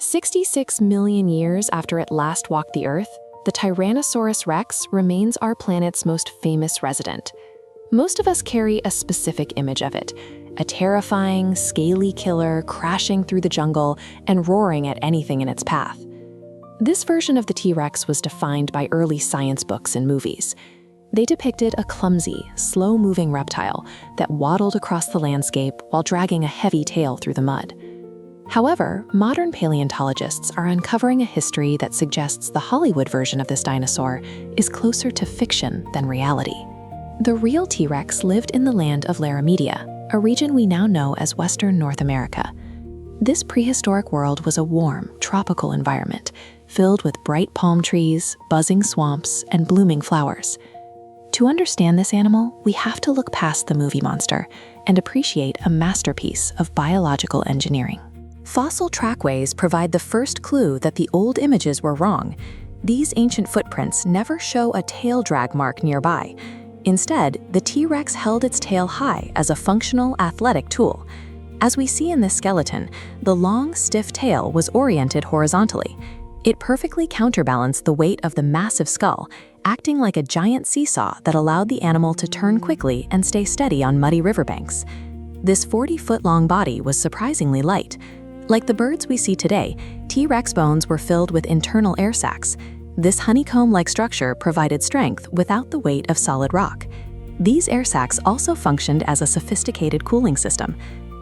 66 million years after it last walked the Earth, the Tyrannosaurus Rex remains our planet's most famous resident. Most of us carry a specific image of it, a terrifying, scaly killer crashing through the jungle and roaring at anything in its path. This version of the T-Rex was defined by early science books and movies. They depicted a clumsy, slow-moving reptile that waddled across the landscape while dragging a heavy tail through the mud. However, modern paleontologists are uncovering a history that suggests the Hollywood version of this dinosaur is closer to fiction than reality. The real T-Rex lived in the land of Laramedia, a region we now know as Western North America. This prehistoric world was a warm, tropical environment, filled with bright palm trees, buzzing swamps, and blooming flowers. To understand this animal, we have to look past the movie monster and appreciate a masterpiece of biological engineering. Fossil trackways provide the first clue that the old images were wrong. These ancient footprints never show a tail drag mark nearby. Instead, the T-Rex held its tail high as a functional, athletic tool. As we see in this skeleton, the long, stiff tail was oriented horizontally. It perfectly counterbalanced the weight of the massive skull, acting like a giant seesaw that allowed the animal to turn quickly and stay steady on muddy riverbanks. This 40-foot-long body was surprisingly light. Like the birds we see today, T-Rex bones were filled with internal air sacs. This honeycomb-like structure provided strength without the weight of solid rock. These air sacs also functioned as a sophisticated cooling system.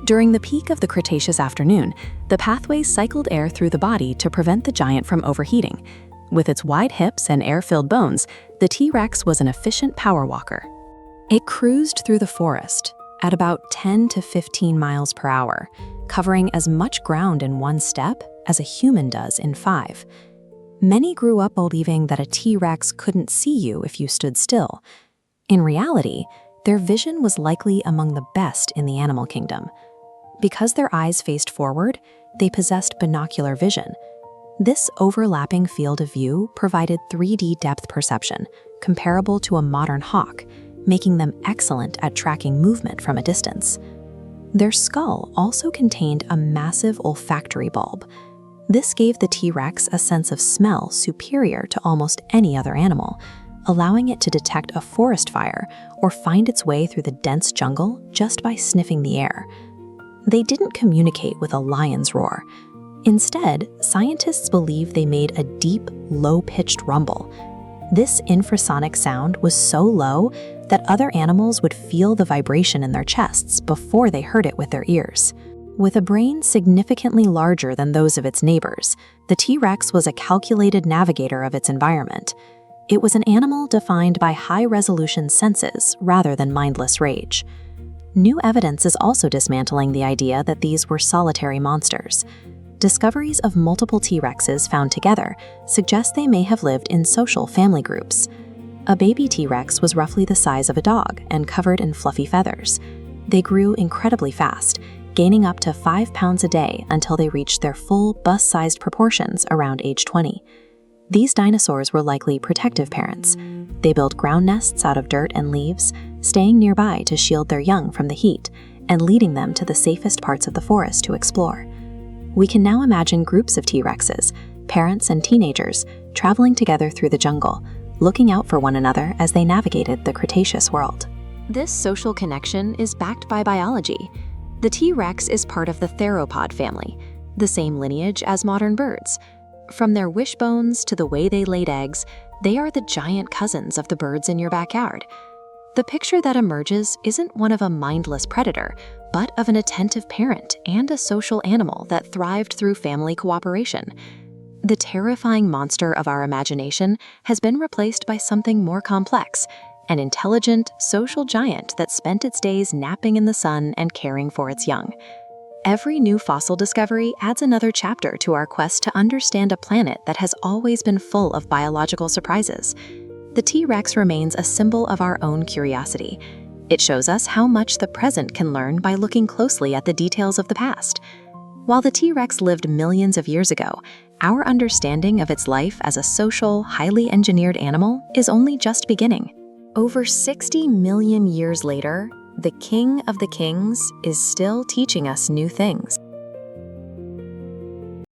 During the peak of the Cretaceous afternoon, the pathways cycled air through the body to prevent the giant from overheating. With its wide hips and air-filled bones, the T-Rex was an efficient power walker. It cruised through the forest at about 10 to 15 miles per hour, covering as much ground in one step as a human does in 5. Many grew up believing that a T-Rex couldn't see you if you stood still. In reality, their vision was likely among the best in the animal kingdom. Because their eyes faced forward, they possessed binocular vision. This overlapping field of view provided 3D depth perception, comparable to a modern hawk, making them excellent at tracking movement from a distance. Their skull also contained a massive olfactory bulb. This gave the T-Rex a sense of smell superior to almost any other animal, allowing it to detect a forest fire or find its way through the dense jungle just by sniffing the air. They didn't communicate with a lion's roar. Instead, scientists believe they made a deep, low-pitched rumble. This infrasonic sound was so low that other animals would feel the vibration in their chests before they heard it with their ears. With a brain significantly larger than those of its neighbors, the T-Rex was a calculated navigator of its environment. It was an animal defined by high-resolution senses rather than mindless rage. New evidence is also dismantling the idea that these were solitary monsters. Discoveries of multiple T-Rexes found together suggest they may have lived in social family groups. A baby T-Rex was roughly the size of a dog and covered in fluffy feathers. They grew incredibly fast, gaining up to 5 pounds a day until they reached their full bus-sized proportions around age 20. These dinosaurs were likely protective parents. They built ground nests out of dirt and leaves, staying nearby to shield their young from the heat and leading them to the safest parts of the forest to explore. We can now imagine groups of T-Rexes, parents and teenagers, traveling together through the jungle, looking out for one another as they navigated the Cretaceous world. This social connection is backed by biology. The T-Rex is part of the theropod family, the same lineage as modern birds. From their wishbones to the way they laid eggs, they are the giant cousins of the birds in your backyard. The picture that emerges isn't one of a mindless predator, but of an attentive parent and a social animal that thrived through family cooperation. The terrifying monster of our imagination has been replaced by something more complex, an intelligent, social giant that spent its days napping in the sun and caring for its young. Every new fossil discovery adds another chapter to our quest to understand a planet that has always been full of biological surprises. The T-Rex remains a symbol of our own curiosity. It shows us how much the present can learn by looking closely at the details of the past. While the T-Rex lived millions of years ago, our understanding of its life as a social, highly engineered animal is only just beginning. Over 60 million years later, the King of the Kings is still teaching us new things.